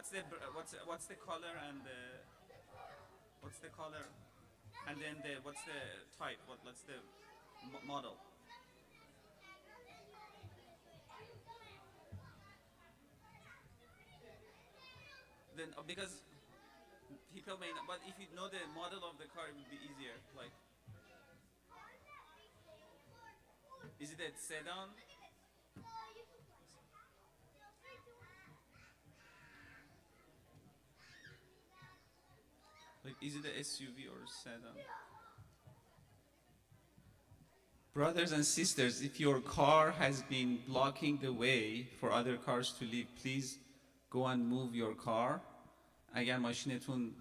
what's the color and what's the color and then what's the type? What's the model? Then because people may not, but if you know the model of the car, it would be easier. Like, is it a sedan? Like, is it a SUV or a sedan? Brothers and sisters, if your car has been blocking the way for other cars to leave, please go and move your car. اگر ماشینتون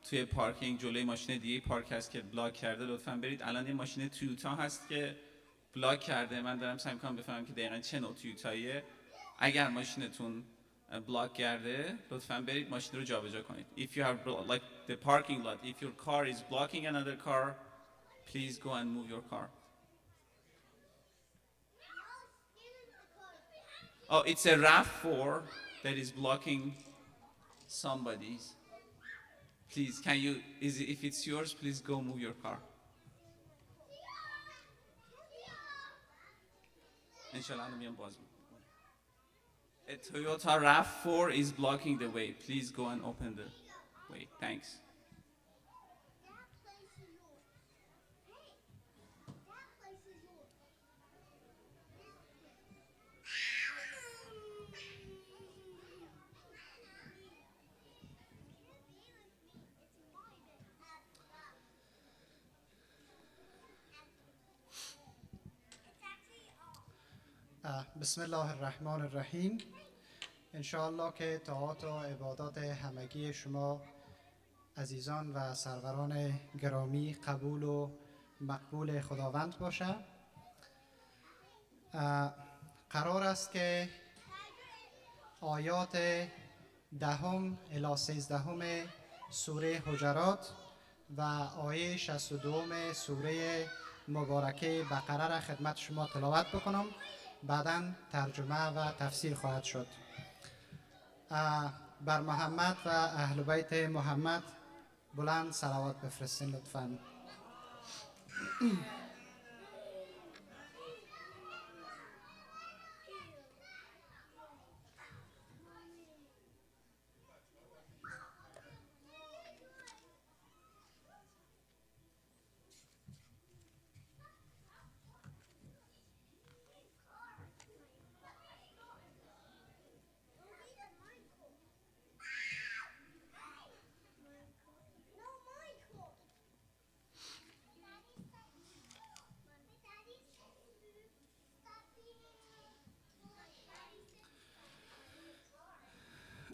توی پارکینگ جلوی ماشین دیگه پارک هست که بلاک کرده، لطفاً برید. الان یه ماشین تویوتا هست که بلاک کرده. من دارم سعی می‌کنم بفهمم که دقیقاً چه نوع تویوتاییه. اگر ماشینتون بلاک کرده، لطفاً برید ماشین رو جابجا کنید. If you have like the parking lot, if your car is blocking another car, please go and move your car. Oh, it's a RAV4 that is blocking somebody's. Please, can you, if it's yours, please go move your car. Inshallah, a Toyota RAV4 is blocking the way. Please go and open the way. Thanks. بسم الله الرحمن الرحیم. انشاءالله که طاعات و عبادات همگی شما عزیزان و سروران گرامی قبول و مقبول خداوند باشه. قرار است که آیات 10 الی 13 سوره حجرات و آیه 62 سوره مبارکه بقره را خدمت شما تلاوت بکنم. بعداً ترجمه و تفسیر خواهد شد. بر محمد و اهل بیت محمد بلند صلوات بفرستین لطفاً.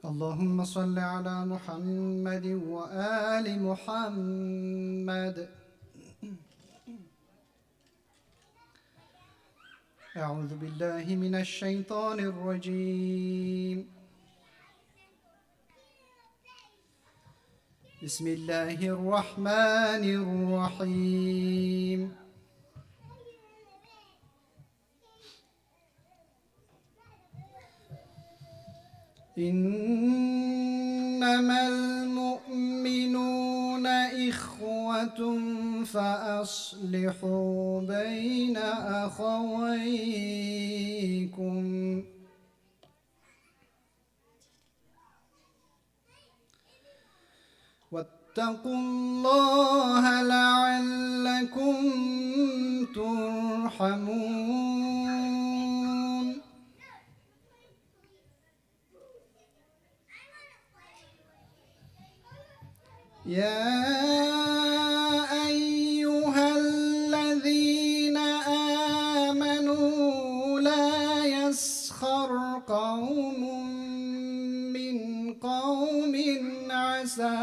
اللهم صل على محمد وآل محمد. أعوذ بالله من الشيطان الرجيم. بسم الله الرحمن الرحيم. إنما المؤمنون إخوة فأصلحوا بين أخويكم. واتقوا الله لعلكم ترحمون. يا أيها الذين آمنوا لا يسخر قوم من قوم عسى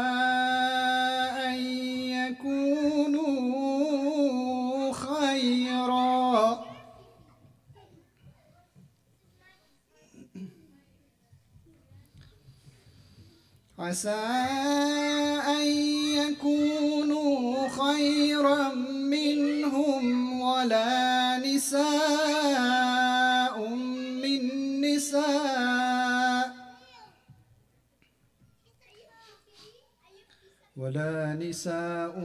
أن يكونوا خيرا منهم ولا نساء من نساء ولا نساء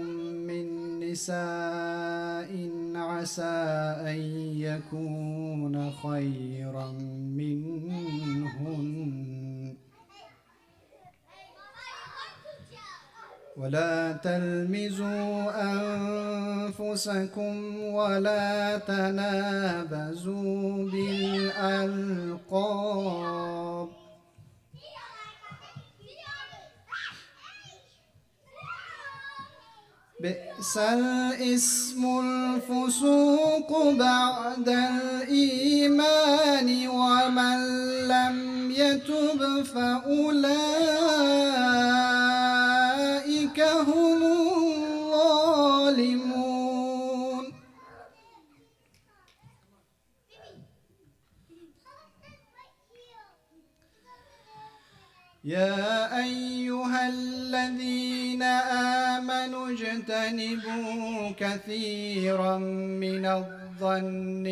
من نساء عسى أن يكون خيرا منهن ولا تلمزوا أنفسكم ولا تنابزوا بالألقاب بئس الاسم الفسوق بعد الإيمان ومن لم يتب فأولئك هم الظالمون يا أيها الذين آمنوا اجتنبوا كثيرا من الظن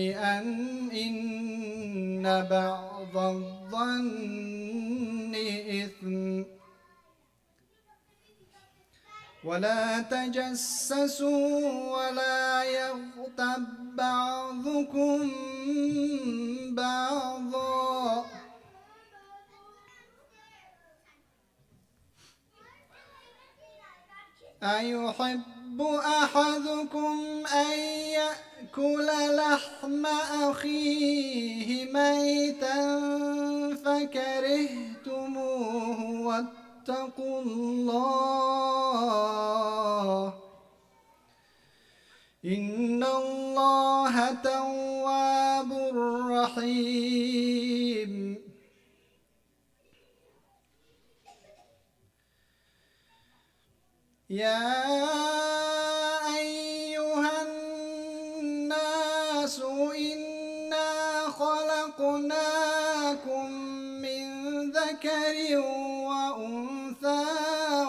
إن بعض الظن إثم ولا تجسسوا ولا يغتب بعضكم بعضا أيحب أحدكم أن يأكل لحم أخيه ميتا فكرهتموه واتقوا الله إن الله تواب رحيم يا أيها الناس إنا خلقناكم من ذكر وأنثى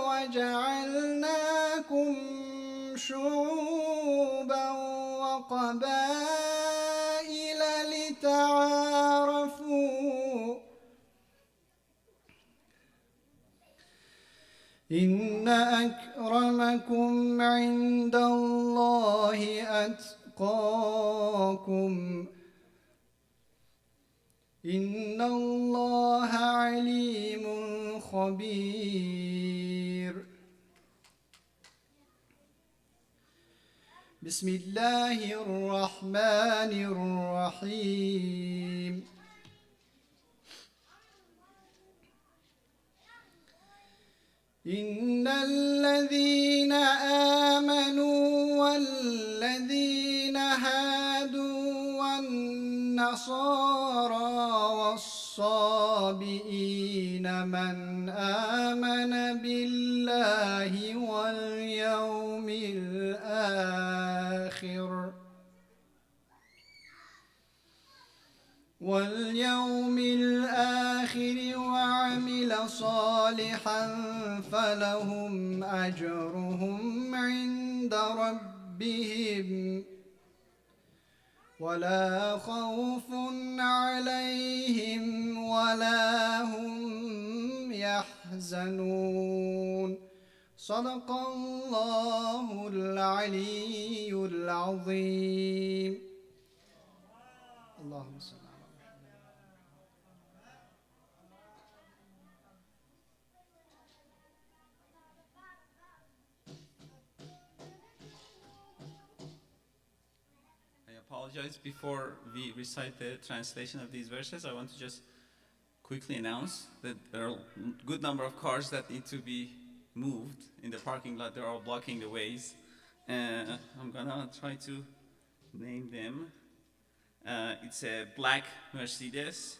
وجعلناكم شعوبا وقبائل لتعارفوا إن أكرمكم عند الله أتقاكم إن الله عليم خبير بسم الله الرحمن الرحيم إن الذين آمنوا والذين هادوا والنصارى والصابئين من آمن بالله واليوم الآخر وعمل صالحا فلهم أجرهم عند ربهم ولا خوف عليهم ولا هم يحزنون صدق الله العلي العظيم اللهم صل على Apologize. Before we recite the translation of these verses, I want to just quickly announce that there are a good number of cars that need to be moved in the parking lot. They're all blocking the ways. I'm gonna try to name them. It's a black Mercedes.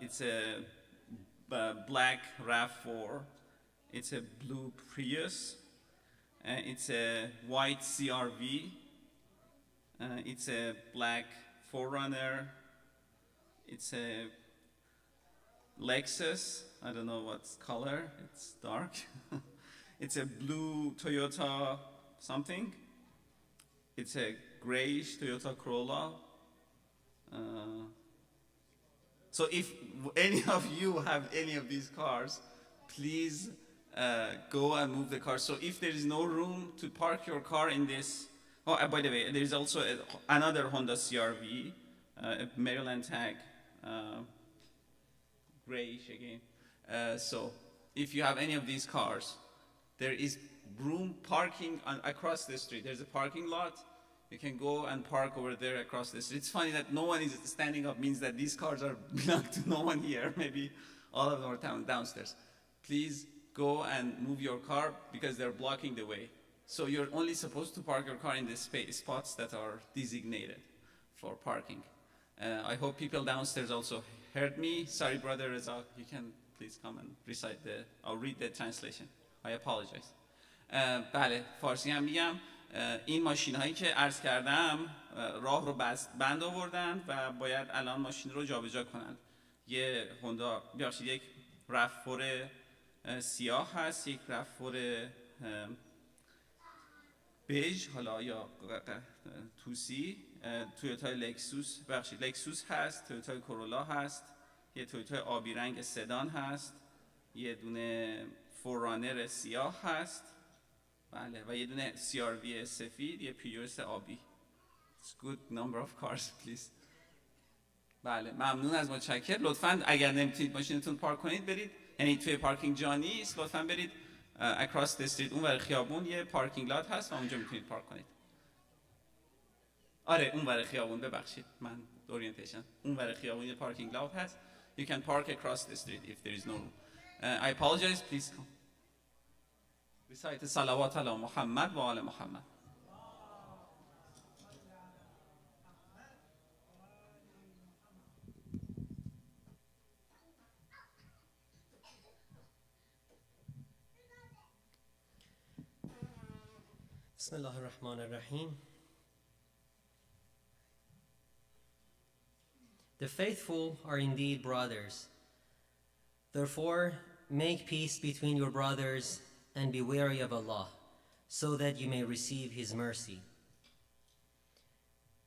It's a black RAV4. It's a blue Prius. It's a white CRV. It's a black 4Runner. It's a Lexus. I don't know what's color. It's dark. It's a blue Toyota something. It's a grayish Toyota Corolla. So if any of you have any of these cars, please go and move the car. So if there is no room to park your car in this, oh, by the way, there is also another Honda CRV, a Maryland tag, grayish again. So if you have any of these cars, there is room parking across the street. There's a parking lot. You can go and park over there across the street. It's funny that no one is standing up, means that these cars belong to no one here. Maybe all of them are downstairs. Please go and move your car because they're blocking the way. So you're only supposed to park your car in the spots that are designated for parking. I hope people downstairs also heard me. Sorry, Brother Reza, you can please come and recite I'll read the translation. I apologize. بله، فارسی هم میگم. این ماشین هایی که عرض کردم راه رو بند آوردن و باید الان ماشین رو جابجا کنن. یه هوندا، ببخشید، یک رفور سیاه هست، یک رفور بیج حالا یا توسی، تویوتا لکسوس، ببخشید لکسوس هست، تویوتا کورولا هست، یه تویوتا آبی رنگ سدان هست، یه دونه فورانر سیاه هست، بله، و یه دونه CRV سفید، یه پیوس آبی. It's good number of cars, please. بله، ممنون از متشکر. لطفاً اگر نمیتونید ماشینتون پارک کنید برید، یعنی توی پارکینگ جا نیست، لطفاً برید across the street، اون ور خیابون یه پارکینگ لات هست و اونجا میتونید پارک کنید. آره، اون ور خیابون، ببخشید من اورینتیشن، اون ور خیابون یه پارکینگ لات هست. You can park across the street if there is no room. I apologize, please come. Recite صلوات علی محمد و آل محمد. بسم الله الرحمن الرحیم. The faithful are indeed brothers. Therefore, make peace between your brothers and be wary of Allah, so that you may receive His mercy.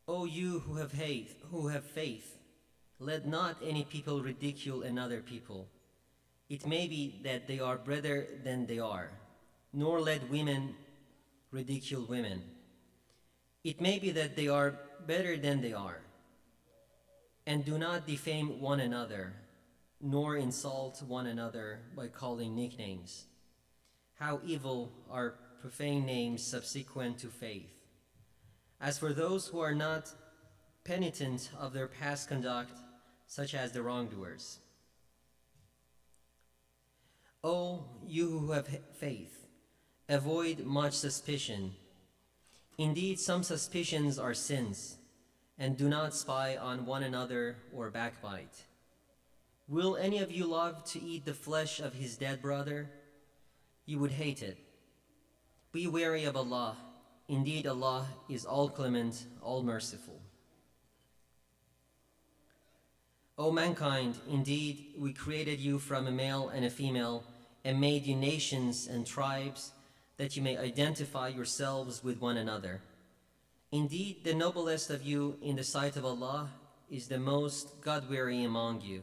O you who have faith, let not any people ridicule another people. It may be that they are better than they are, nor let women ridicule women. It may be that they are better than they are. And do not defame one another, nor insult one another by calling nicknames. How evil are profane names subsequent to faith. As for those who are not penitent of their past conduct, such as the wrongdoers. O you who have faith, avoid much suspicion. Indeed, some suspicions are sins, and do not spy on one another or backbite. Will any of you love to eat the flesh of his dead brother? You would hate it. Be wary of Allah. Indeed, Allah is all clement, all merciful. O mankind, indeed, we created you from a male and a female, and made you nations and tribes, that you may identify yourselves with one another. Indeed, the noblest of you in the sight of Allah is the most God-weary among you.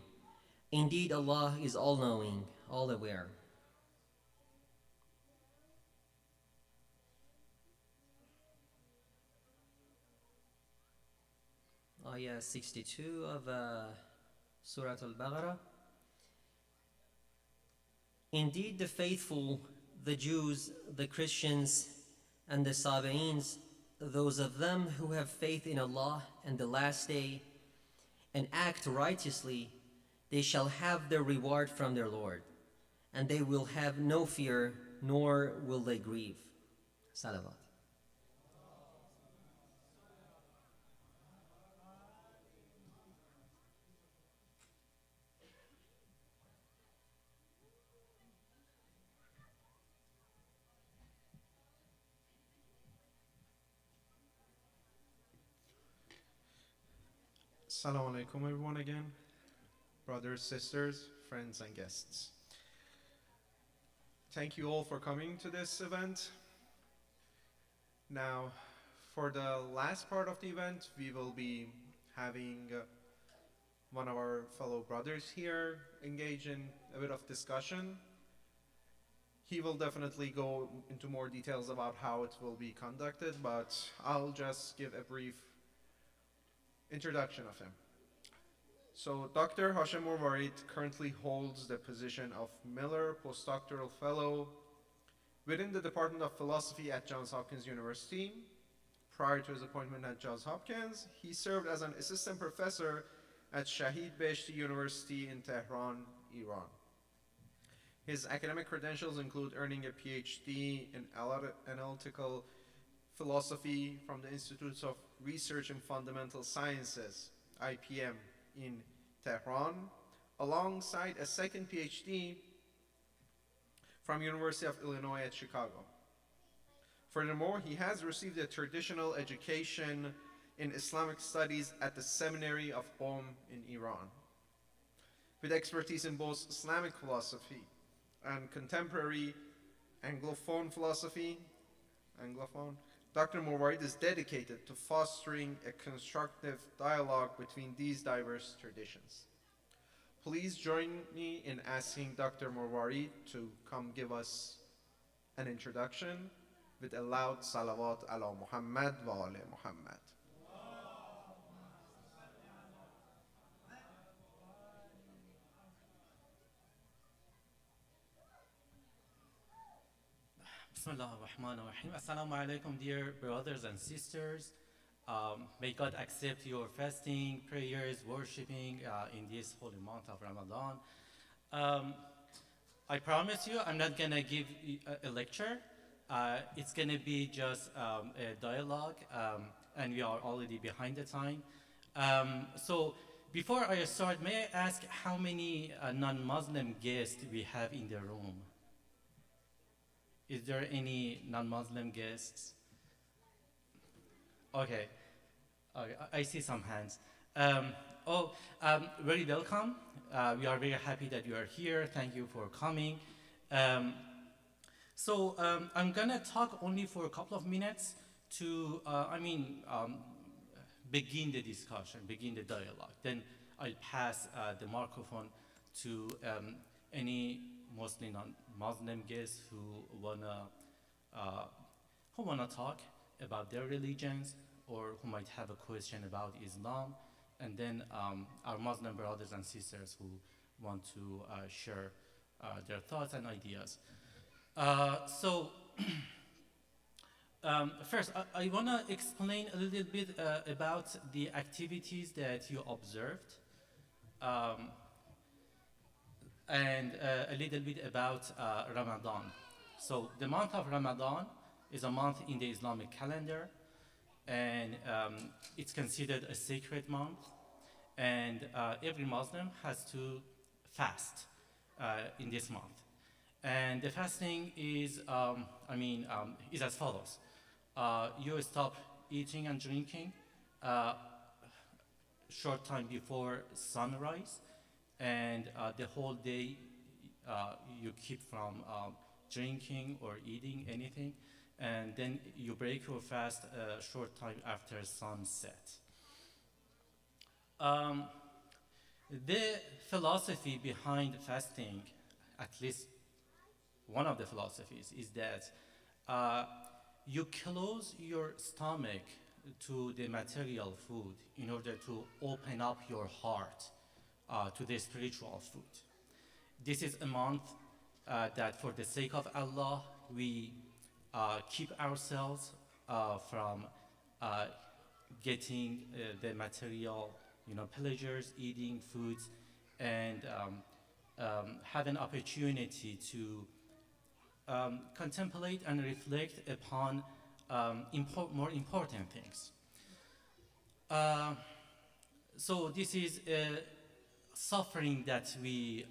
Indeed, Allah is all-knowing, all-aware. Ayah 62 of Surah Al-Baqarah. Indeed, the faithful, the Jews, the Christians, and the Sabi'ins, those of them who have faith in Allah and the last day and act righteously, they shall have their reward from their Lord, and they will have no fear, nor will they grieve. Salawat. Assalamu alaikum, everyone, again. Brothers, sisters, friends, and guests. Thank you all for coming to this event. Now, for the last part of the event, we will be having one of our fellow brothers here engage in a bit of discussion. He will definitely go into more details about how it will be conducted, but I'll just give a brief introduction of him. So Dr. Hashem Morvarid currently holds the position of Miller Postdoctoral Fellow within the Department of Philosophy at Johns Hopkins University. Prior to his appointment at Johns Hopkins, he served as an assistant professor at Shahid Beheshti University in Tehran, Iran. His academic credentials include earning a PhD in analytical philosophy from the Institutes of Research in Fundamental Sciences, IPM, in Tehran, alongside a second PhD from University of Illinois at Chicago. Furthermore, he has received a traditional education in Islamic studies at the Seminary of Qom in Iran. With expertise in both Islamic philosophy and contemporary Anglophone philosophy, Dr. Morvarid is dedicated to fostering a constructive dialogue between these diverse traditions. Please join me in asking Dr. Morvarid to come give us an introduction with a loud salawat ala Muhammad wa ala Muhammad. Bismillah ar-Rahman ar-Rahim. Assalamu alaikum, dear brothers and sisters. May God accept your fasting, prayers, worshiping in this holy month of Ramadan. I promise you, I'm not going to give a lecture. It's going to be just a dialogue, and we are already behind the time. So before I start, may I ask how many non-Muslim guests we have in the room? Is there any non-Muslim guests? Okay. I see some hands. Very welcome. We are very happy that you are here. Thank you for coming. I'm gonna talk only for a couple of minutes to, begin the discussion, begin the dialogue. Then I'll pass the microphone to any mostly non-Muslim guests who wanna talk about their religions or who might have a question about Islam, and then our Muslim brothers and sisters who want to share their thoughts and ideas. First, I want to explain a little bit about the activities that you observed, and a little bit about Ramadan. So the month of Ramadan is a month in the Islamic calendar, and it's considered a sacred month, and every Muslim has to fast in this month. And the fasting is, is as follows. You stop eating and drinking short time before sunrise, and the whole day you keep from drinking or eating anything, and then you break your fast a short time after sunset. The philosophy behind fasting, at least one of the philosophies, is that you close your stomach to the material food in order to open up your heart to the spiritual food. This is a month that, for the sake of Allah, we keep ourselves from getting the material, pleasures, eating foods, and have an opportunity to contemplate and reflect upon more important things. So this is a suffering that we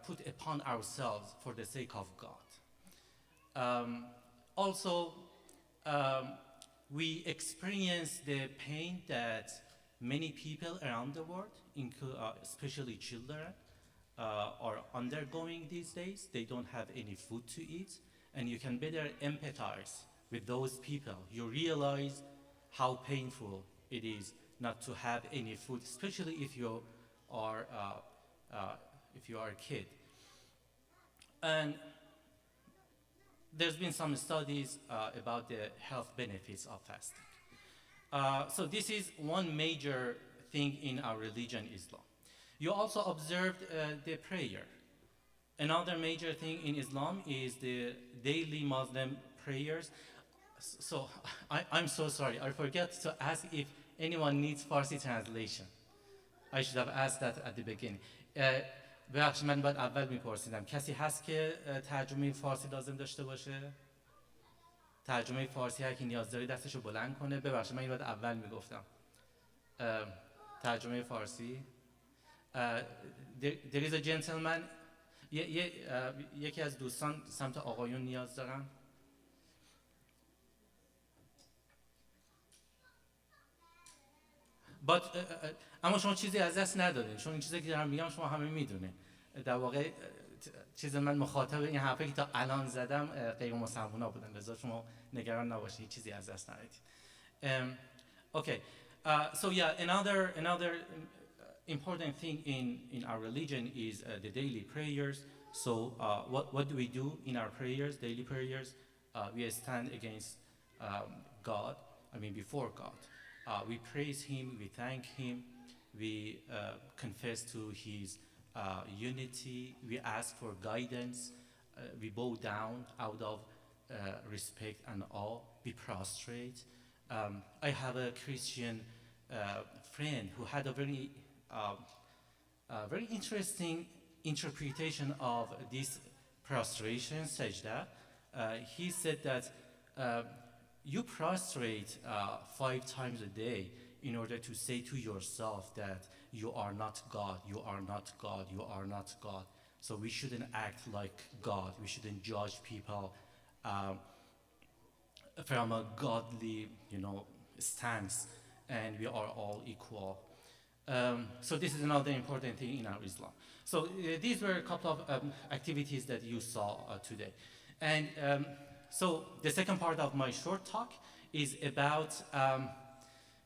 put upon ourselves for the sake of God. Also, we experience the pain that many people around the world, especially children, are undergoing these days. They don't have any food to eat, and you can better empathize with those people. You realize how painful it is not to have any food, especially if you are a kid. And there's been some studies about the health benefits of fasting. So this is one major thing in our religion, Islam. You also observed the prayer. Another major thing in Islam is the daily Muslim prayers. So I'm so sorry, I forgot to ask if anyone needs Farsi translation. I should have asked that at the beginning. ببخشید من باید اول میپرسیدم کسی هست که ترجمه فارسی لازم داشته باشه؟ ترجمه فارسی هر کی نیاز داره دستشو بلند کنه. ببخشید من این باید اول میگفتم. ترجمه فارسی. There is a gentleman. یکی از دوستان سمت آقایون نیاز دارن. اما شما چیزی از دست ندادین، چون این چیزی که دارم میگم شما همه میدونین. در واقع چیز من مخاطب این حرفی که تا الان زدم غیر مسلمونا بودن، لذا شما نگران نباشید چیزی از دست ندادید. Okay, so yeah, another important thing in our religion is the daily prayers. So what do we do in our prayers, daily prayers? We stand against God, before God. We praise Him, we thank Him, we confess to His unity, we ask for guidance, we bow down out of respect and awe, we prostrate. I have a Christian friend who had a very interesting interpretation of this prostration, sajda. He said that you prostrate 5 times a day in order to say to yourself that you are not God, you are not God, you are not God. So we shouldn't act like God. We shouldn't judge people from a godly, stance, and we are all equal. So this is another important thing in our Islam. So these were a couple of activities that you saw today. And so the second part of my short talk is about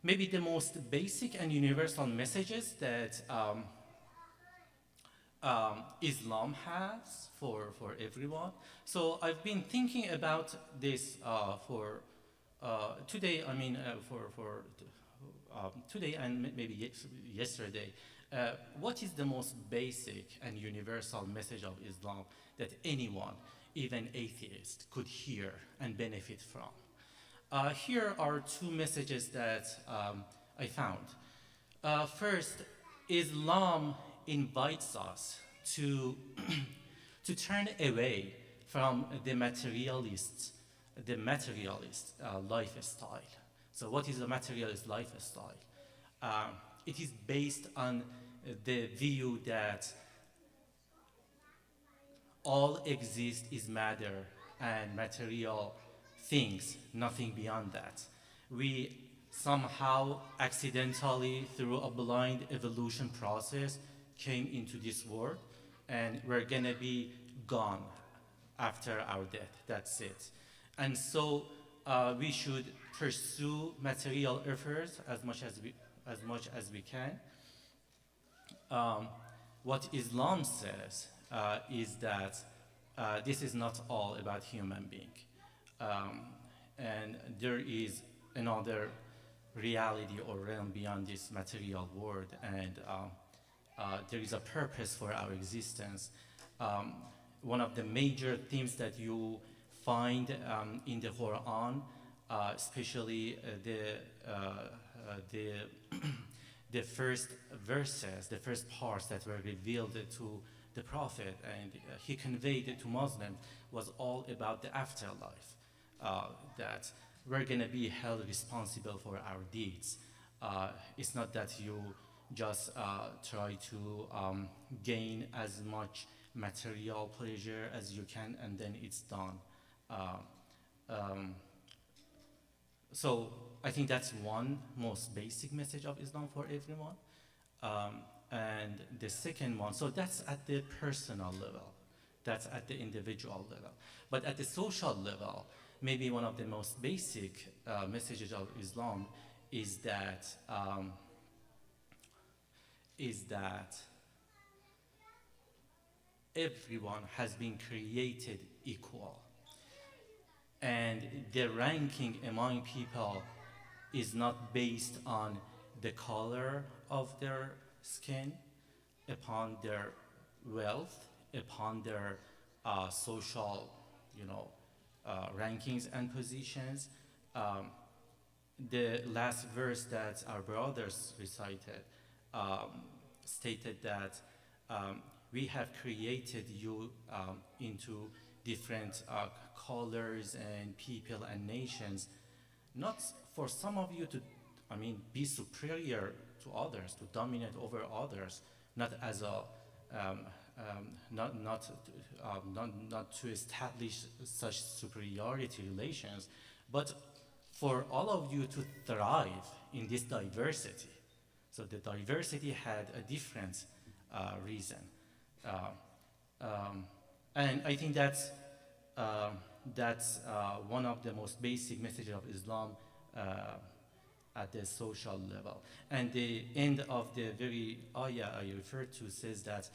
maybe the most basic and universal messages that Islam has for everyone. So I've been thinking about this for today. Today and maybe yesterday. What is the most basic and universal message of Islam that anyone, even atheist, could hear and benefit from? Here are 2 messages that I found. First, Islam invites us to turn away from the materialist lifestyle. So what is a materialist lifestyle? It is based on the view that all exists is matter and material things, nothing beyond that. We somehow accidentally, through a blind evolution process, came into this world, and we're gonna be gone after our death. That's it. And so we should pursue material efforts as much as we can. What Islam says is that this is not all about human being. And there is another reality or realm beyond this material world, and there is a purpose for our existence. One of the major themes that you find in the Quran, especially the first verses, the first parts that were revealed to the Prophet and he conveyed it to Muslims, was all about the afterlife. That we're going to be held responsible for our deeds. It's not that you just try to gain as much material pleasure as you can and then it's done. So I think that's one most basic message of Islam for everyone. And the second one, so that's at the personal level, that's at the individual level. But at the social level, maybe one of the most basic messages of Islam is that everyone has been created equal. And the ranking among people is not based on the color of their skin, upon their wealth, upon their social, you know, rankings and positions. Um, the last verse that our brothers recited stated that we have created you into different colors and people and nations, not for some of you to, I mean, be superior to others, to dominate over others, not as a not to establish such superiority relations, but for all of you to thrive in this diversity. So the diversity had a different reason. Uh, and I think that's one of the most basic messages of Islam at the social level. And the end of the very ayah I referred to says that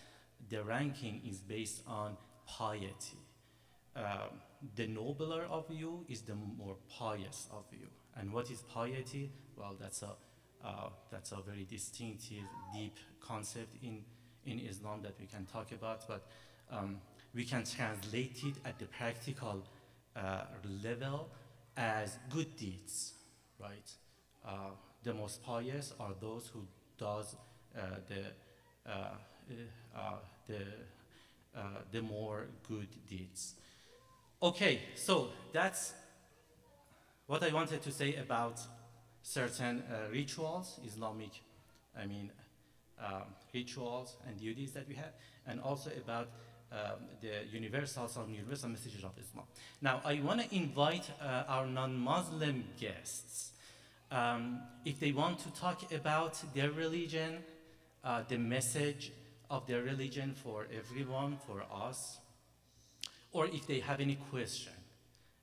the ranking is based on piety. The nobler of you is the more pious of you. And what is piety? Well, that's a very distinctive, deep concept in Islam that we can talk about, but we can translate it at the practical level as good deeds, right? The most pious are those who does uh, uh, the the more good deeds. Okay, so that's what I wanted to say about certain rituals, Islamic, I mean, rituals and duties that we have, and also about the some universal messages of Islam. Now, I want to invite our non-Muslim guests, if they want to talk about their religion, the message of their religion for everyone, for us, or if they have any question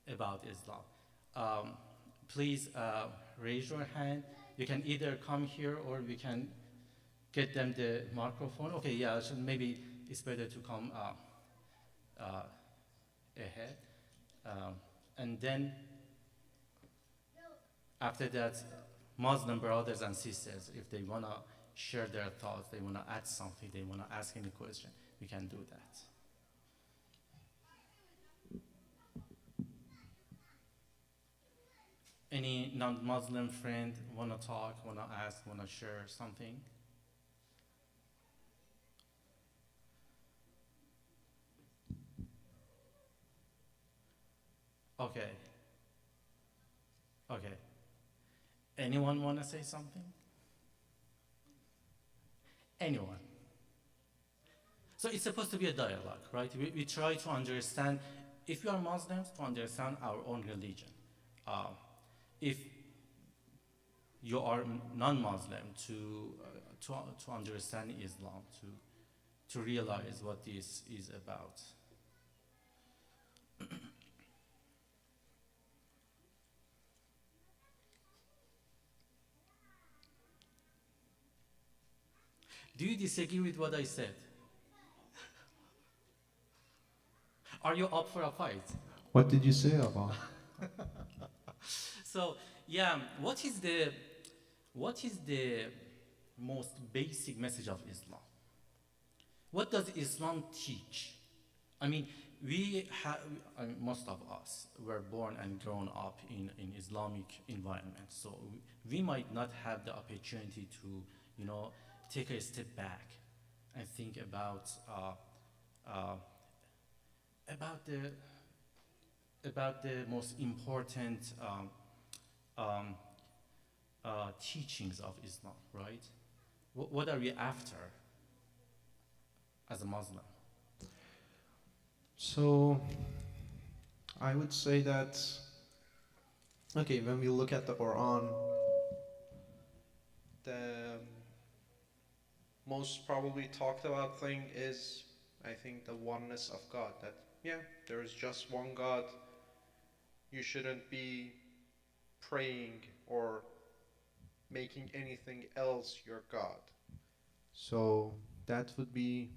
about Islam. Please raise your hand. You can either come here or we can get them the microphone. Okay, yeah, so maybe it's better to come ahead. And then after that, Muslim brothers and sisters, if they want to share their thoughts, they want to add something, they want to ask any question, we can do that. Any non-Muslim friend want to talk, want to ask, want to share something? Okay. Okay. Anyone want to say something? Anyone? So it's supposed to be a dialogue, right? We try to understand, if you are Muslims, to understand our own religion. If you are non-Muslim, to understand Islam, to realize what this is about. Do you disagree with what I said? Are you up for a fight? What did you say about? So, yeah, what is the most basic message of Islam? What does Islam teach? I mean, most of us were born and grown up in Islamic environment, so we might not have the opportunity to, take a step back and think about the most important teachings of Islam, right? What are we after as a Muslim? So, I would say that, okay, when we look at the Quran, the most probably talked about thing is, I think, the oneness of God. That, yeah, there is just one God. You shouldn't be praying or making anything else your God. So that would be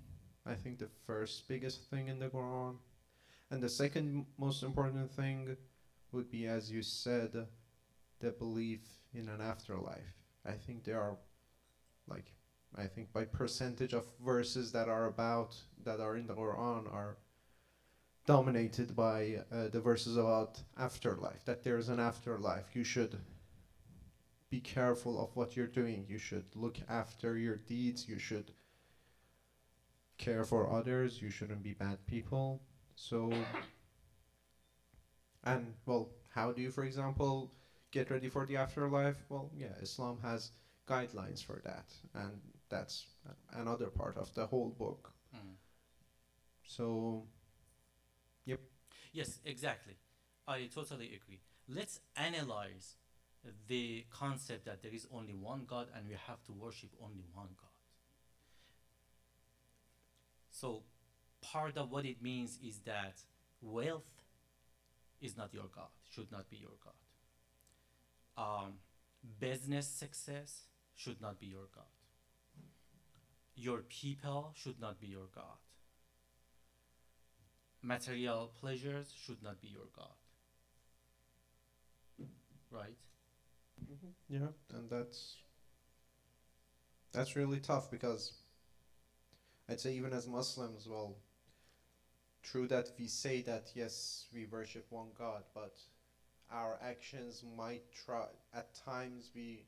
I think the first biggest thing in the Quran. And the second most important thing would be, as you said, the belief in an afterlife. I think there are, like, I think by percentage of verses that are in the Quran are dominated by the verses about afterlife, that there's an afterlife. You should be careful of what you're doing. You should look after your deeds. You should care for others. You shouldn't be bad people. So, and well, how do you, for example, get ready for the afterlife? Well, yeah, Islam has guidelines for that, and that's another part of the whole book. Mm. So, yep. Yes, exactly. I totally agree. Let's analyze the concept that there is only one God and we have to worship only one God. So, part of what it means is that wealth is not your God, should not be your God. Business success should not be your God. Your people should not be your God. Material pleasures should not be your God. Right? Yeah, and that's really tough, because I'd say even as Muslims, well, true that we say that yes, we worship one God, but our actions might try at times be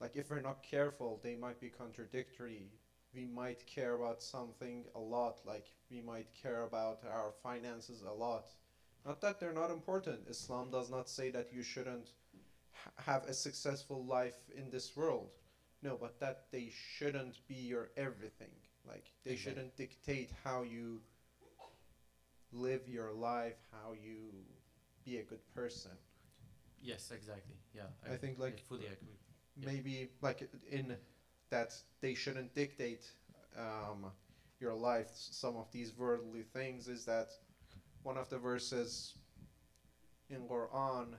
like, if we're not careful, they might be contradictory. We might care about something a lot, like we might care about our finances a lot. Not that they're not important. Islam does not say that you shouldn't have a successful life in this world. No, but that they shouldn't be your everything. Like, they Exactly. shouldn't dictate how you live your life, how you be a good person. Yes, exactly. Yeah, I think, like, I fully agree. maybe like in that they shouldn't dictate your life, some of these worldly things, is that one of the verses in Quran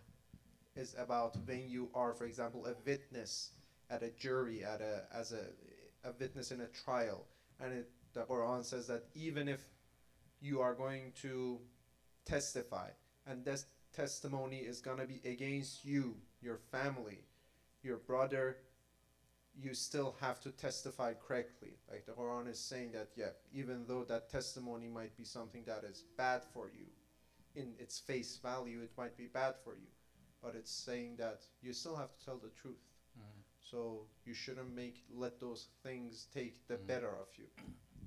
is about when you are, for example, a witness at a jury, as a witness in a trial, and the Quran says that even if you are going to testify, and this testimony is gonna be against you, your family, your brother, you still have to testify correctly. Like, the Quran is saying that, yeah, even though that testimony might be something that is bad for you, in its face value, it might be bad for you, but it's saying that you still have to tell the truth. Mhm. So you shouldn't let those things take the better of you.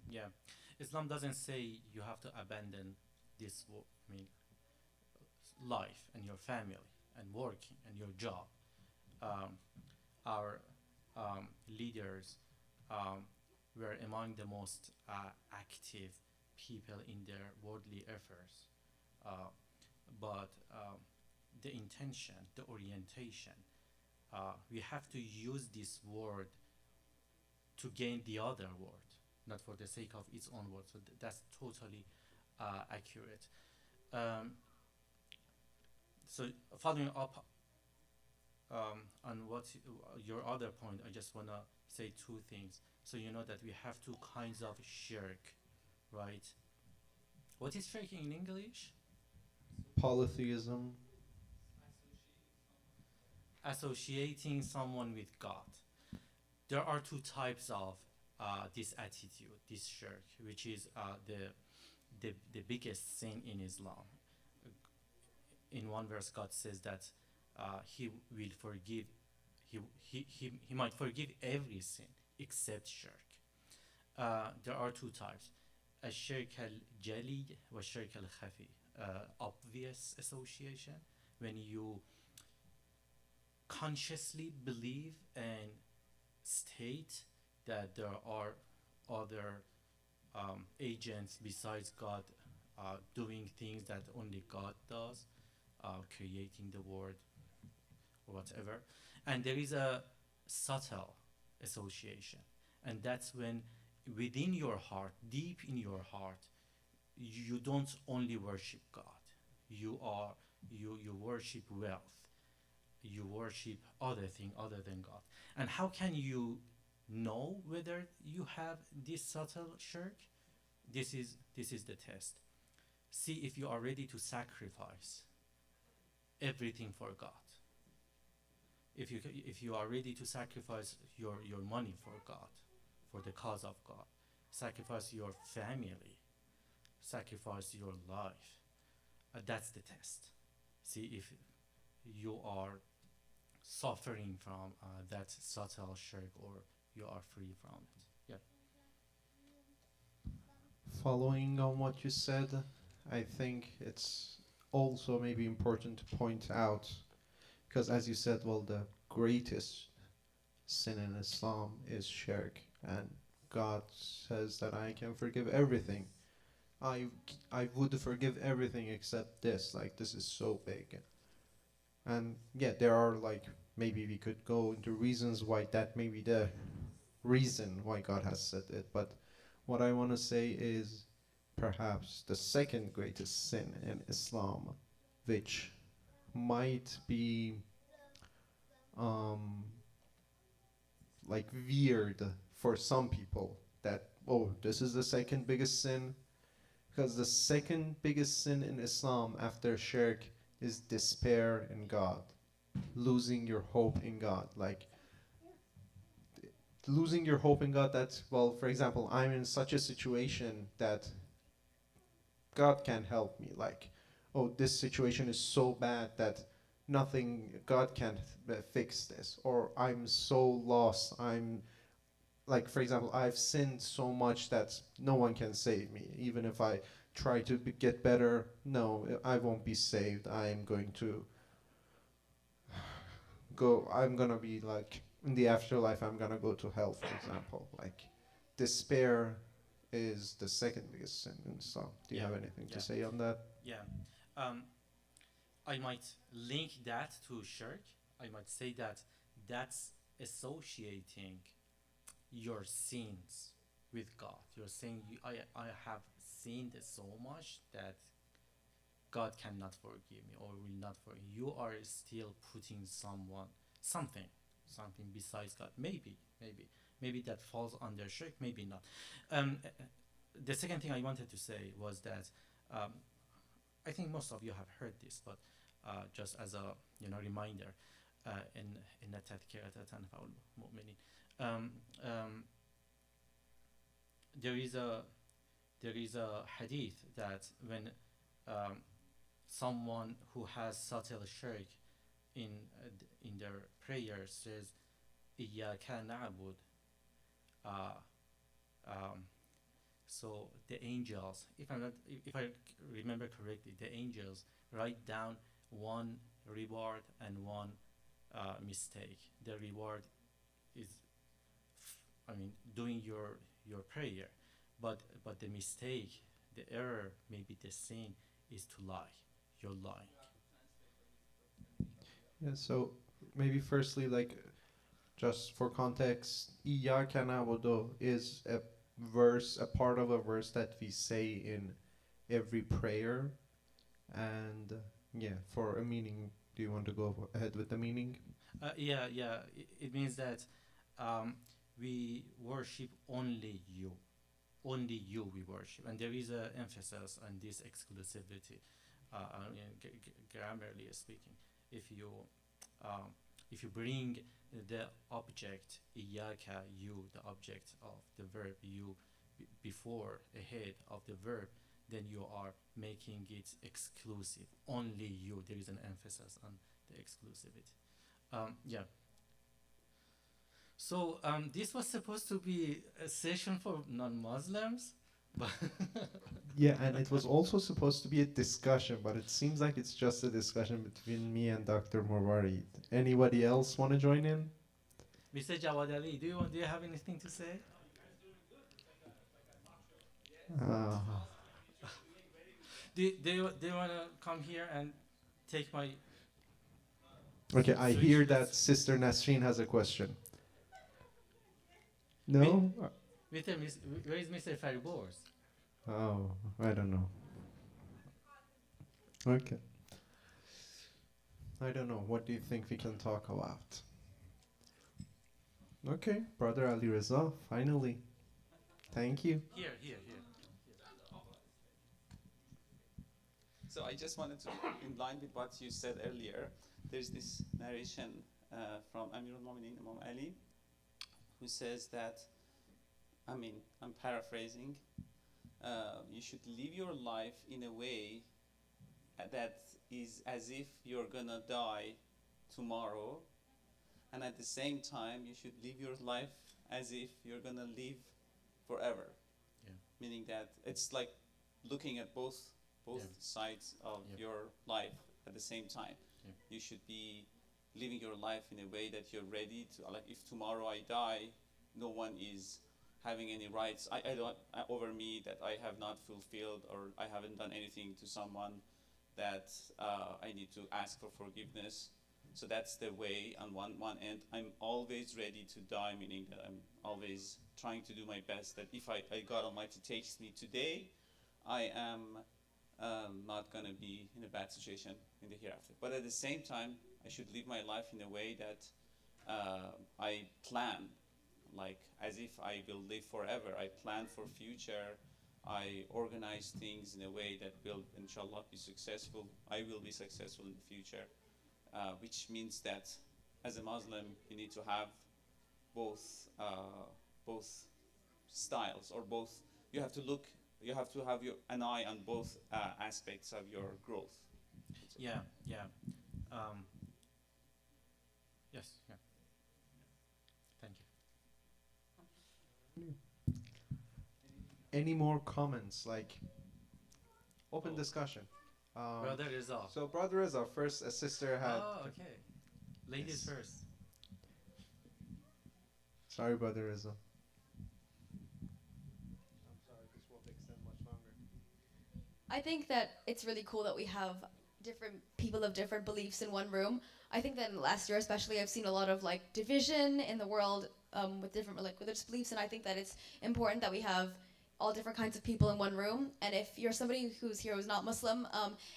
Yeah, Islam doesn't say you have to abandon this, life and your family and working and your job. Our leaders were among the most active people in their worldly affairs, but the intention, the orientation, we have to use this word to gain the other word, not for the sake of its own word. So that's totally accurate. Um, so following up on your other point, I just want to say two things. So you know that we have two kinds of shirk, right? What is shirk in English? Polytheism. Associating someone with God. There are two types of this attitude, this shirk, which is the biggest sin in Islam. In one verse, God says that He will forgive, he might forgive every sin except shirk. There are two types: a shirk al-jali wa shirk al-khafi. Obvious association, when you consciously believe and state that there are other agents besides God doing things that only God does, creating the world or whatever. And there is a subtle association, and that's when within your heart, deep in your heart, you don't only worship God, you worship wealth, you worship other thing other than God. And how can you know whether you have this subtle shirk, this is the test. See if you are ready to sacrifice everything for God. If you are ready to sacrifice your money for God, for the cause of God, sacrifice your family, sacrifice your life, that's the test. See if you are suffering from that subtle shirk, or you are free from it. Yeah. Following on what you said, I think it's also maybe important to point out, because as you said, well, the greatest sin in Islam is shirk, and God says that I can forgive everything. I would forgive everything except this. Like, this is so big. And yeah, there are, like, maybe we could go into reasons why that may be the reason why God has said it. But what I want to say is perhaps the second greatest sin in Islam, which might be um, like weird for some people, that, oh, this is the second biggest sin. Because the second biggest sin in Islam after shirk is despair in God, losing your hope in God. Like, losing your hope in God, that, well, for example, I'm in such a situation that God can help me. Like, oh, this situation is so bad that nothing, God can't fix this. Or I'm so lost, I'm, like, for example, I've sinned so much that no one can save me. Even if I try to get better, no, I won't be saved. I'm going to I'm gonna be like, in the afterlife, I'm gonna go to hell, for example. Like, despair is the second biggest sin in Islam. Do you Yeah. have anything Yeah. to say on that? Yeah. Um, I might link that to shirk. I might say that that's associating your sins with God. You're saying, I have sinned so much that God cannot forgive me or will not forgive. You are still putting something, something besides God. Maybe that falls under shirk. Maybe not. The second thing I wanted to say was that um, I think most of you have heard this, but just as a reminder, in تذكرة تنفع المؤمنين. Um, um, there is a hadith that when um, someone who has subtle shirk in in their prayer says إياك نعبد, uh, um, so the angels, if I remember correctly, the angels write down one reward and one mistake. The reward is, doing your prayer, but the mistake, the error, maybe the sin is to lie. You're lying. Yeah, so maybe firstly, like, just for context, إياك نعبد is a verse, a part of a verse that we say in every prayer. And yeah, for a meaning, do you want to go ahead with the meaning? Yeah. It means that we worship only you. Only you we worship, and there is an emphasis on this exclusivity. Grammarly speaking, if you um, bring the object iyaka, you, the object of the verb you, before ahead of the verb, then you are making it exclusive. Only you. There is an emphasis on the exclusivity. Yeah. So this was supposed to be a session for non-Muslims, but Yeah, and it was also supposed to be a discussion, but it seems like it's just a discussion between me and Dr. Morvarid. Anybody else want to join in? Mr. Jawad Ali, do you have anything to say? Uh, Do you want to come here and take my okay, I switch hear this? that Sister Nasreen has a question. No? Where is Mr. Faribors? Oh, I don't know. Okay. I don't know. What do you think we can talk about? Okay, Brother Ali Reza, finally. Thank you. Here. So I just wanted to, in line with what you said earlier, there's this narration from Amir al-Mu'minin, Imam Ali, who says that, I mean, I'm paraphrasing, you should live your life in a way that is as if you're gonna die tomorrow, and at the same time, you should live your life as if you're gonna live forever. Yeah. Meaning that it's like looking at both Yeah. sides of Yeah. your life at the same time. Yeah. You should be living your life in a way that you're ready to, like, if tomorrow I die, no one is having any rights I don't over me that I have not fulfilled, or I haven't done anything to someone that I need to ask for forgiveness. So that's the way on one end. I'm always ready to die, meaning that I'm always trying to do my best, that if God Almighty takes me today, I am not going to be in a bad situation in the hereafter. But at the same time, I should live my life in a way that I plan, like as if I will live forever. I plan for future. I organize things in a way that will, inshallah, be successful. I will be successful in the future, which means that as a Muslim, you need to have both styles, or both. You have to look. You have to have an eye on both aspects of your growth. Yeah. Yes. Yeah. Thank you. Any more comments? Like, open discussion. Brother Reza. So, Brother Reza, first a sister had. Oh, okay. Ladies Yes. first. Sorry, Brother Reza. I'm sorry, this won't extend much longer. I think that it's really cool that we have different people of different beliefs in one room. I think that in the last year especially, I've seen a lot of like division in the world with different like religious beliefs, and I think that it's important that we have all different kinds of people in one room. And if you're somebody who's here who's not Muslim,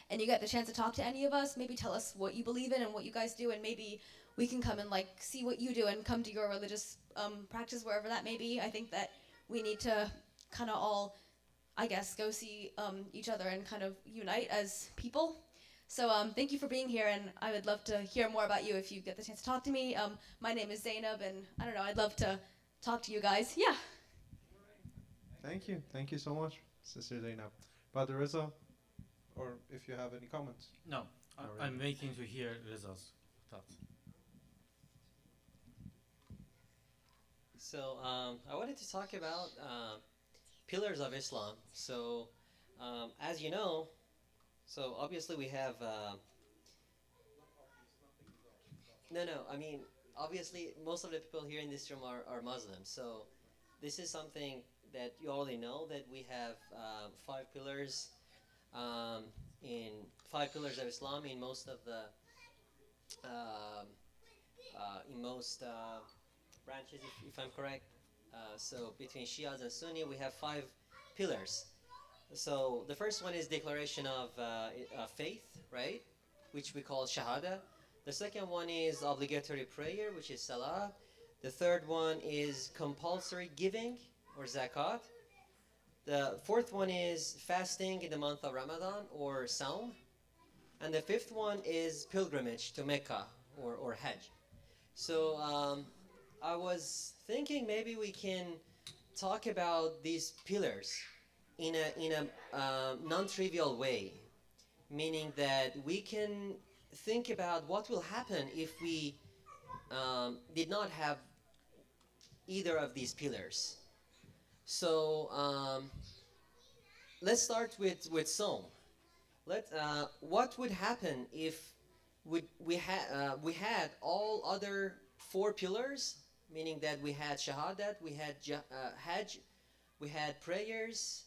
and you get the chance to talk to any of us, maybe tell us what you believe in and what you guys do, and maybe we can come and like see what you do and come to your religious practice, wherever that may be. I think that we need to kind of all, I guess, go see each other and kind of unite as people. So thank you for being here, and I would love to hear more about you if you get the chance to talk to me. My name is Zainab, and I don't know, I'd love to talk to you guys. Yeah. Thank you. Thank you so much, Sister Zainab. Brother Reza, or if you have any comments. No, Not really. I'm waiting to hear Reza's thoughts. So I wanted to talk about pillars of Islam. So as you know, so obviously we have no, I mean, obviously most of the people here in this room are Muslims. So this is something that you already know, that we have 5 pillars in 5 pillars of Islam in most of the branches, if I'm correct. So between Shias and Sunni, we have 5 pillars. So the first one is declaration of faith, right? Which we call Shahada. The second one is obligatory prayer, which is Salah. The third one is compulsory giving, or Zakat. The fourth one is fasting in the month of Ramadan, or Saum. And the fifth one is pilgrimage to Mecca, or Hajj. So I was thinking maybe we can talk about these pillars in a non-trivial way, meaning that we can think about what will happen if we did not have either of these pillars. So let's start with Saum. What would happen if we had all other 4 pillars, meaning that we had Shahadat, we had Hajj, we had prayers,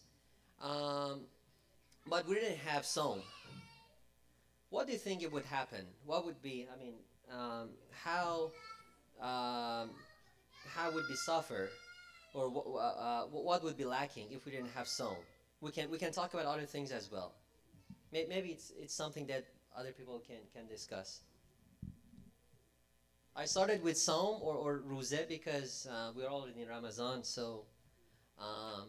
but we didn't have Saum? What do you think it would happen? What would be, I mean, how would we suffer, or what would be lacking if we didn't have Saum? We can talk about other things as well. Maybe it's something that other people can discuss. I started with Saum or Rosé because we're already in Ramadan. So,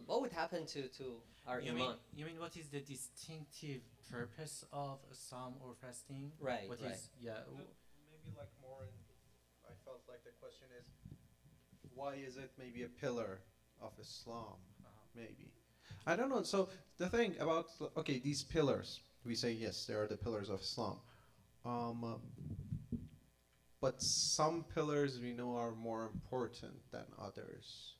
what would happen to our Iman? You mean what is the distinctive purpose of Psalm or fasting? Right, What right. is yeah? Maybe like more in, I felt like the question is, why is it maybe a pillar of Islam? Maybe. I don't know. So the thing about, okay, these pillars, we say yes, they are the pillars of Islam. Um, but some pillars we know are more important than others.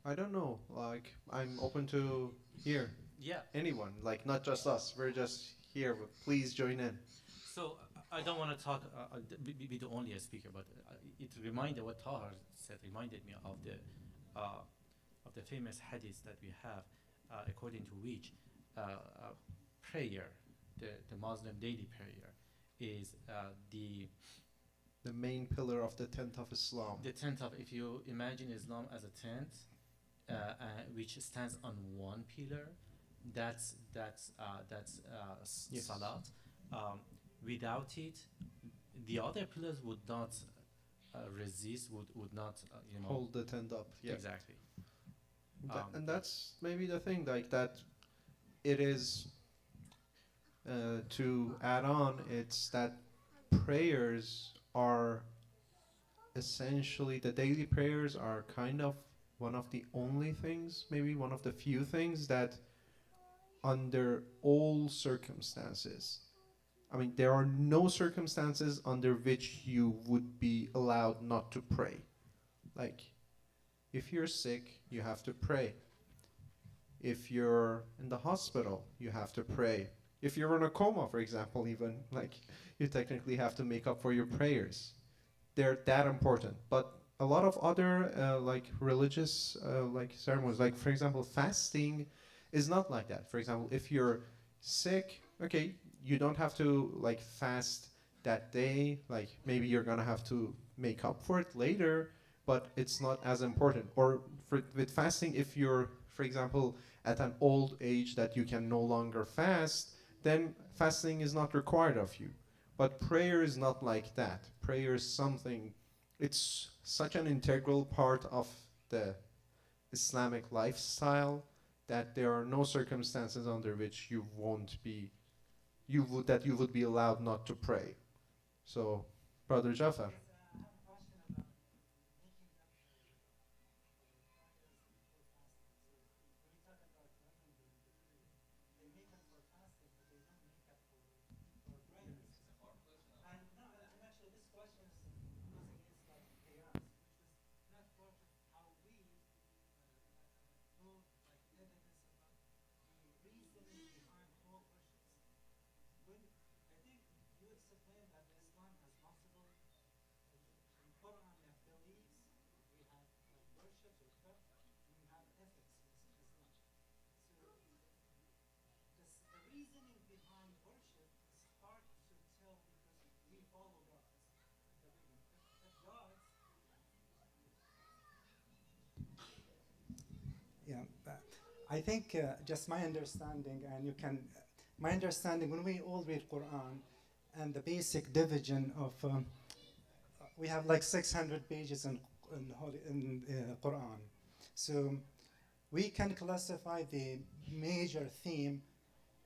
I don't know. Like, I'm open to hear Yeah. anyone. Like, not just us. We're just here. But please join in. So I don't want to talk, be the only speaker, but it reminded what Tahar said. Reminded me of the famous hadith that we have, according to which prayer, the Muslim daily prayer, is The main pillar of the tent of Islam. the tent of. If you imagine Islam as a tent, which stands on one pillar, that's Yes. salat. Without it, the other pillars would not resist, would not, Hold the tent up. Yeah. exactly. And that's maybe the thing, like that it is, to add on, it's that prayers are essentially, the daily prayers are kind of one of the only things, maybe one of the few things that under all circumstances, I mean, there are no circumstances under which you would be allowed not to pray. Like, if you're sick, you have to pray. If you're in the hospital, you have to pray. If you're in a coma, for example, even, like, you technically have to make up for your prayers. They're that important. But a lot of other like religious like ceremonies, like for example, fasting is not like that. For example, if you're sick, okay, you don't have to like fast that day. Like maybe you're gonna have to make up for it later, but it's not as important. Or with fasting, if you're, for example, at an old age that you can no longer fast, then fasting is not required of you. But prayer is not like that. Prayer is something, it's such an integral part of the Islamic lifestyle that there are no circumstances under which you won't be, that you would be allowed not to pray. So, Brother Jafar. Yeah, I think just my understanding, and you can, my understanding when we all read Quran, and the basic division of, we have like 600 pages in Quran, so we can classify the major theme.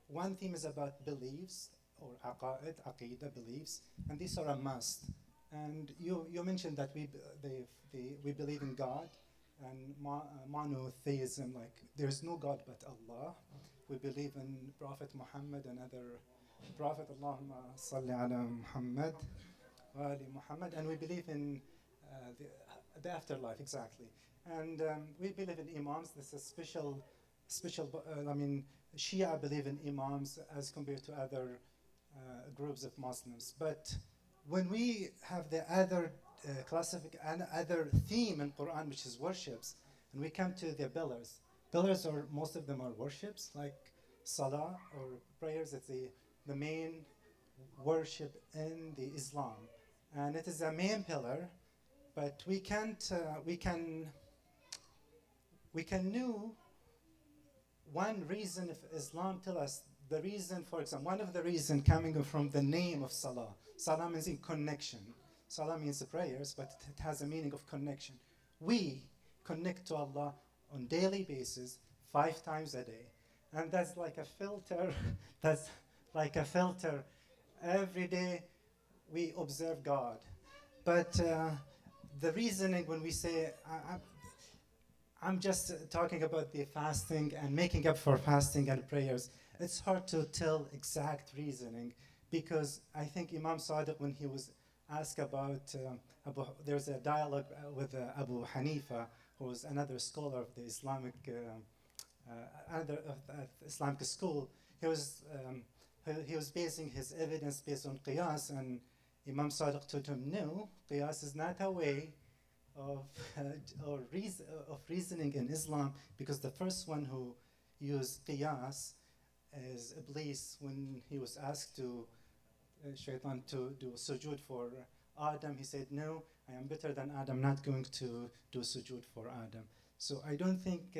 One theme is about beliefs or aqa'id, aqidah beliefs, and these are a must. And you mentioned that we believe in God and monotheism, like there's no God but Allah. We believe in Prophet Muhammad and other Prophet, Allahumma salli ala Muhammad wa ali Muhammad, and we believe in the afterlife, exactly. And we believe in imams. This is I mean, Shia believe in imams as compared to other groups of Muslims. But when we have the other other theme in Quran, which is worships, and we come to the pillars. Pillars are, most of them are worships, like salah or prayers. It's the main worship in the Islam, and it is a main pillar. But we can't. We can know one reason if Islam tell us the reason. For example, one of the reason coming from the name of salah. Salah means in connection. Salah means prayers, but it has a meaning of connection. We connect to Allah on daily basis, 5 times a day. And that's like a filter. That's like a filter. Every day we observe God. But the reasoning when we say, I'm just talking about the fasting and making up for fasting and prayers. It's hard to tell exact reasoning because I think Imam Sadiq, when he was asked about, there's a dialogue with Abu Hanifa, who was another scholar of the Islamic Islamic school. He was basing his evidence based on qiyas, and Imam Sadiq told him, no, qiyas is not a way of reasoning in Islam, because the first one who used qiyas is Iblis when he was asked to Shaitan to do sujood for Adam. He said, no, I am better than Adam, not going to do sujood for Adam. So I don't think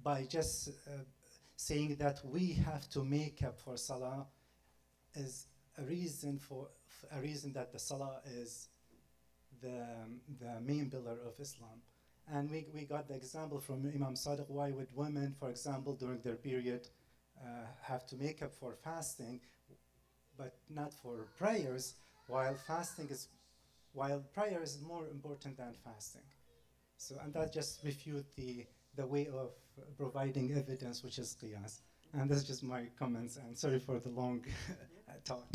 by just saying that we have to make up for Salah is a reason that the Salah is the main pillar of Islam. And we got the example from Imam Sadiq, why would women, for example, during their period have to make up for fasting, but not for prayers, while prayer is more important than fasting. So, and that just refute the way of providing evidence, which is qiyas. And that's just my comments, and sorry for the long talk.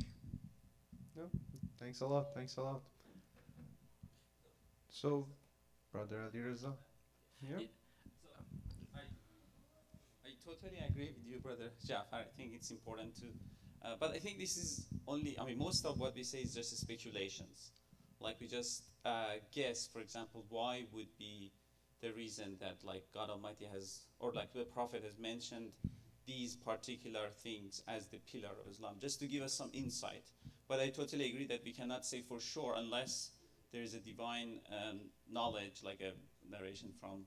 No, thanks a lot. Thanks a lot. So, Brother Ali Reza. Yeah. I totally agree with you, Brother Jafar. I think it's important to, but I think this is only, I mean, most of what we say is just speculations. Like we just guess, for example, why would be the reason that like God Almighty has, or like the Prophet has mentioned these particular things as the pillar of Islam, just to give us some insight. But I totally agree that we cannot say for sure unless there is a divine knowledge, like a narration from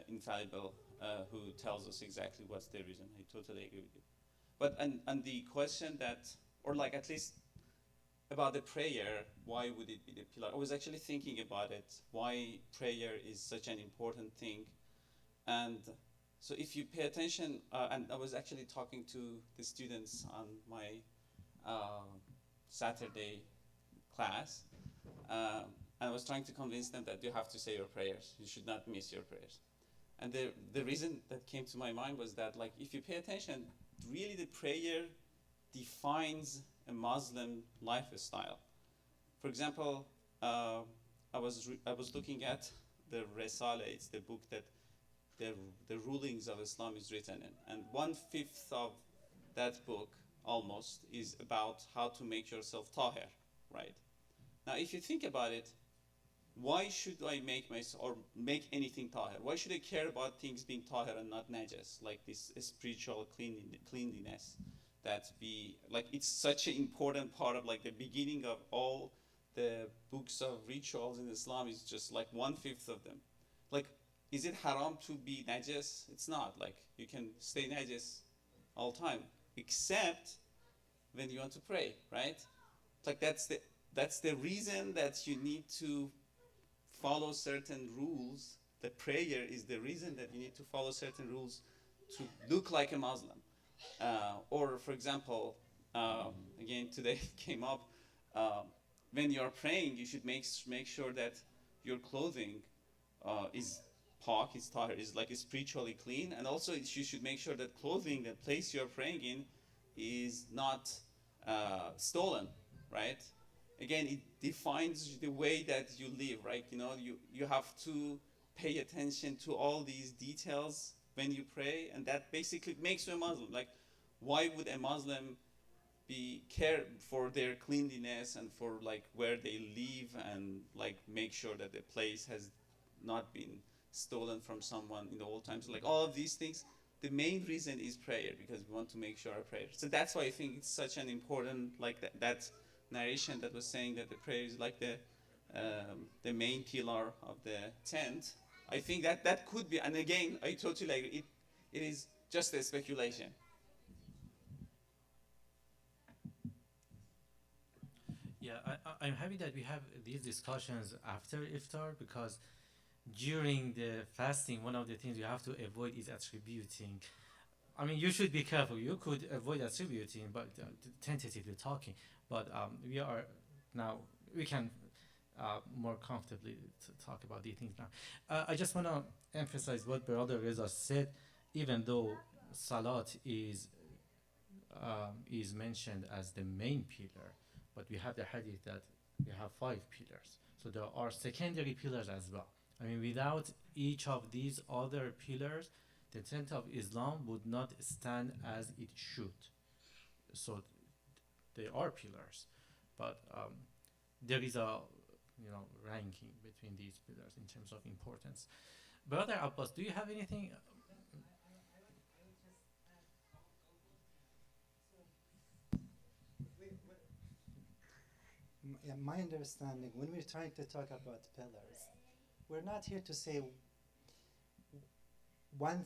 infallible who tells us exactly what's the reason. I totally agree with you. But and the question that, or like at least about the prayer, why would it be the pillar? I was actually thinking about it, why prayer is such an important thing. And so if you pay attention, and I was actually talking to the students on my Saturday class, and I was trying to convince them that you have to say your prayers. You should not miss your prayers. And the reason that came to my mind was that, like, if you pay attention, really the prayer defines a Muslim lifestyle. For example, I was looking at the Risale. It's the book that the rulings of Islam is written in, and 1/5 of that book almost is about how to make yourself tahir, right? Now, if you think about it, why should I make anything tahir? Why should I care about things being tahir and not najas, like this spiritual cleanliness that it's such an important part of like the beginning of all the books of rituals in Islam is just like 1/5 of them. Like, is it haram to be najas? It's not. Like, you can stay najas all time, except when you want to pray, right? Like that's the reason that you need to follow certain rules. The prayer is the reason that you need to follow certain rules to look like a Muslim. Or, for example, again today came up, when you are praying, you should make sure that your clothing is pak, is tahir, is like spiritually clean, and also you should make sure that clothing, the place you are praying in, is not stolen, right? Again, it defines the way that you live, right? You know, you have to pay attention to all these details when you pray, and that basically makes you a Muslim. Like, why would a Muslim care for their cleanliness and for like where they live and like make sure that the place has not been stolen from someone in the old times? Like all of these things, the main reason is prayer, because we want to make sure our prayer. So that's why I think it's such an important, like that narration that was saying that the prayer is like the main pillar of the tent. I think that could be, and again, I totally agree. It is just a speculation. Yeah, I'm happy that we have these discussions after iftar, because during the fasting, one of the things you have to avoid is attributing. I mean, you should be careful. You could avoid attributing, but tentatively talking. But we are now, we can more comfortably talk about these things now. I just want to emphasize what Brother Reza said. Even though Salat is mentioned as the main pillar, but we have the hadith that we have 5 pillars. So there are secondary pillars as well. I mean, without each of these other pillars, the tent of Islam would not stand as it should. So they are pillars, but there is a ranking between these pillars in terms of importance. Brother Abbas, do you have anything? Yeah, my understanding, when we're trying to talk about pillars, we're not here to say one.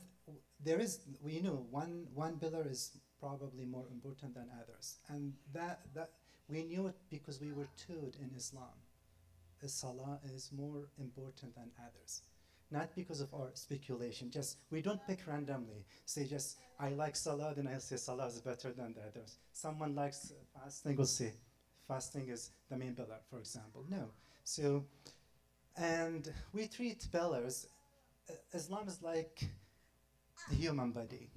There is, we know one pillar is probably more important than others, and that we knew it because we were taught in Islam. Salah is more important than others, not because of our speculation. Just we don't pick randomly. Say just I like Salah, then I'll say Salah is better than the others. Someone likes fasting, will say fasting is the main pillar, for example. No. So, and we treat pillars. Islam is like the human body.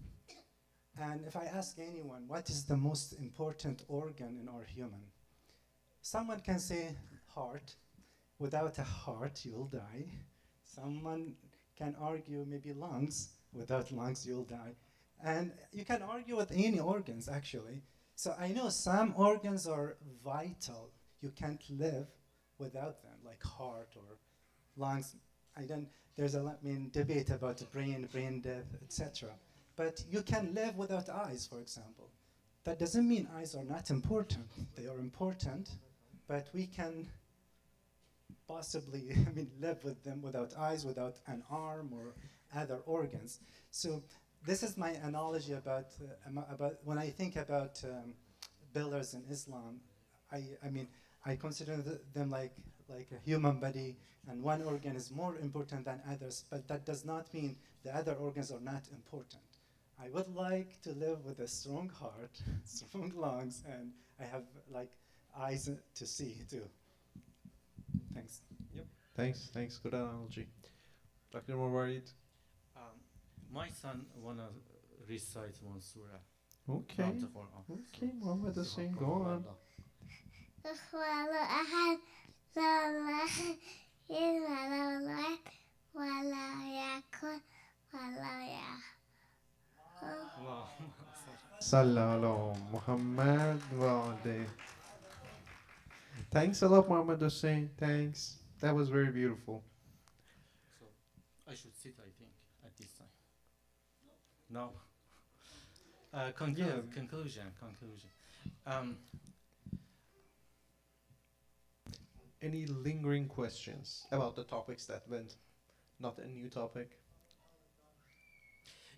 And if I ask anyone, what is the most important organ in our human? Someone can say heart. Without a heart, you'll die. Someone can argue maybe lungs. Without lungs, you'll die. And you can argue with any organs, actually. So I know some organs are vital. You can't live without them, like heart or lungs. There's a debate about brain death, etc. But you can live without eyes, for example. That doesn't mean eyes are not important. They are important, but we can possibly live with them without eyes, without an arm or other organs. So this is my analogy about when I think about pillars in Islam. I consider them like a human body, and one organ is more important than others, but that does not mean the other organs are not important. I would like to live with a strong heart, strong lungs, and I have eyes to see too. Thanks. Yep. Thanks. Good analogy. Dr. Morvarid. My son wanna recite one surah. Okay. From the Quran. Okay, Muhammad Hussein, go on. Sallallahu Muhammad wa alayhi. Thanks a lot, Muhammad Hussein. Thanks. That was very beautiful. So I should sit, I think, at this time. No. Conclusion. Any lingering questions about the topics that went? Not a new topic?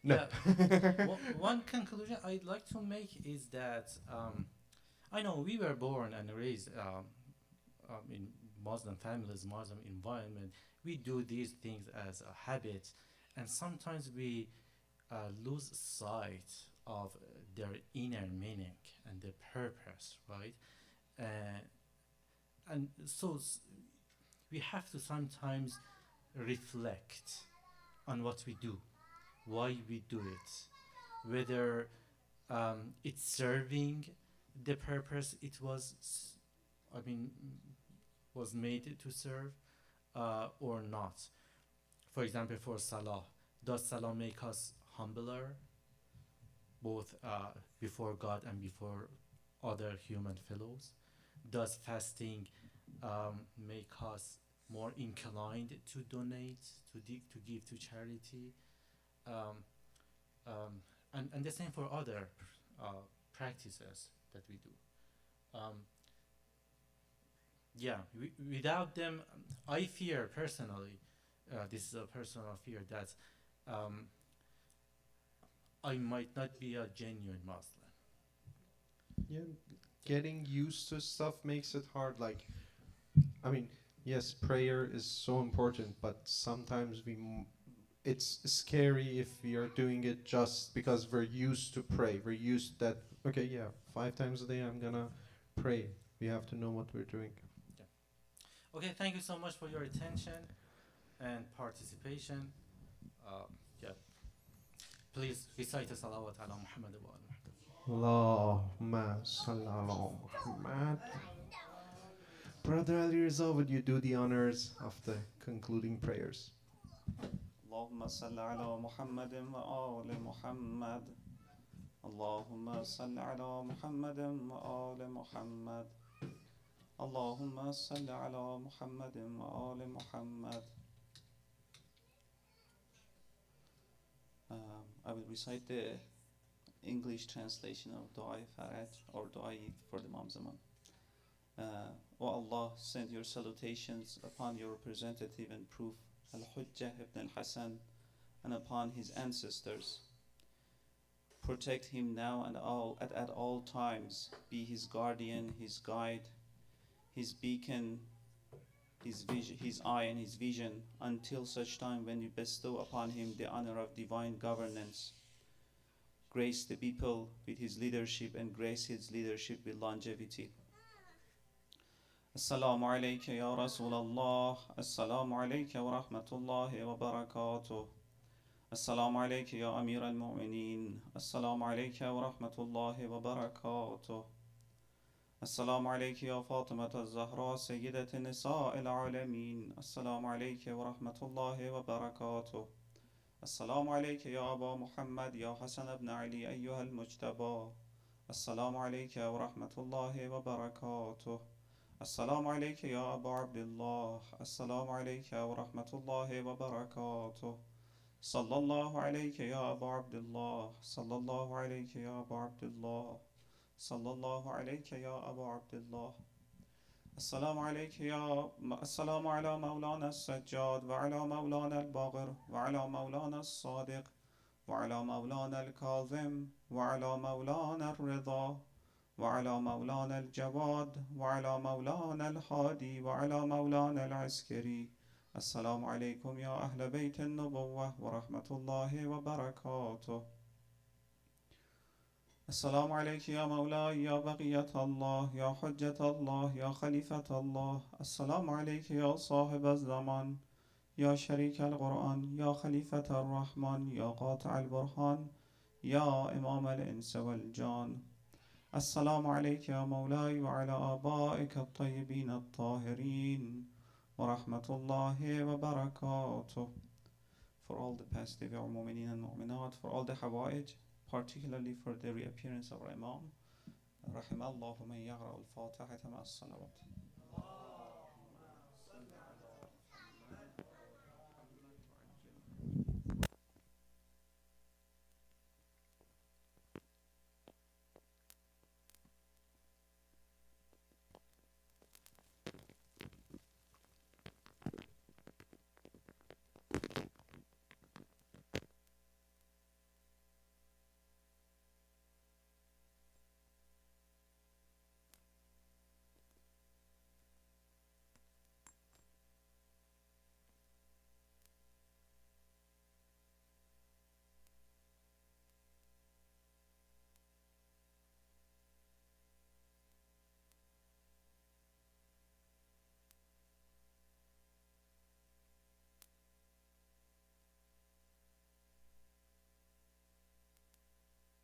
No. Yeah. One conclusion I'd like to make is that I know we were born and raised in Muslim families, Muslim environment. We do these things as a habit, and sometimes we lose sight of their inner meaning and their purpose, right? And so we have to sometimes reflect on what we do, why we do it, whether it's serving the purpose it was made to serve or not. For example, for Salah, does Salah make us humbler, both before God and before other human fellows? Does fasting make us more inclined to donate, to give to charity? And the same for other practices that we do. Without them, I fear personally, this is a personal fear, that I might not be a genuine Muslim. Yeah, getting used to stuff makes it hard. Like, I mean, yes, prayer is so important, but sometimes it's scary if we are doing it just because we're used to pray. We're used that, okay, yeah, 5 times a day I'm gonna pray. We have to know what we're doing. Okay, thank you so much for your attention and participation. Yeah, please recite a salawat ala Muhammad wa ala Muhammad. Allahumma salli ala Muhammad. Brother Ali Rizal, would you do the honors of the concluding prayers? اللهم صل على محمد وآل محمد اللهم صل على محمد وآل محمد اللهم صل على محمد وآل محمد. I will recite the English translation of Dua Faraj or Dua for the Imam Zaman. O Allah, send your salutations upon your representative and proof, Al-Hujjah ibn al-Hasan, and upon his ancestors. Protect him now and at all times. Be his guardian, his guide, his beacon, his eye and his vision, until such time when you bestow upon him the honor of divine governance. Grace the people with his leadership and grace his leadership with longevity. Assalamu alayka ya Rasulallah. Assalamu alayka wa rahmatullahi wa barakatuh. Assalamu alayka ya Amir al-Mu'mineen. Assalamu alayka wa rahmatullahi wa barakatuh. Assalamu alayka ya Fatima al-Zahra Sayyidat Nisa al-Alameen. Assalamu alayka wa rahmatullahi wa barakatuh. Assalamu alayka ya Aba Muhammad ya Hasan ibn Ali ayyuha al-Mujtaba. Assalamu alayka wa rahmatullahi wa barakatuh. Assalamu alayka ya Abu Abdullah. Assalamu alayka wa rahmatullahi wa barakatuh. Sallallahu alayka ya Abu Abdullah. Sallallahu alayka ya Abu Abdullah. Sallallahu alayka ya Abu Abdullah. Assalamu ala Mawlana al-Sajjad wa ala Mawlana al-Baghir wa ala Mawlana al-Sadiq wa ala Mawlana al-Kazim wa ala Mawlana al-Rida وعلى مولانا الجواد وعلى مولانا الهادي وعلى مولانا العسكري. السلام عليكم يا أهل بيت النبوة ورحمة الله وبركاته. السلام عليك يا مولاي يا بقية الله يا حجة الله يا خليفة الله. السلام عليك يا صاحب الزمان يا شريك القرآن يا خليفة الرحمن يا قاطع البرهان يا إمام الإنس والجان. السلام عليك يا مولاي وعلى آبائك الطيبين الطاهرين ورحمة الله وبركاته. For all the past day, our mu'mineen and mu'minat, for all the hawaij, particularly for the reappearance of our Imam, رحم الله من يقرأ الفاتحة مع الصلوات.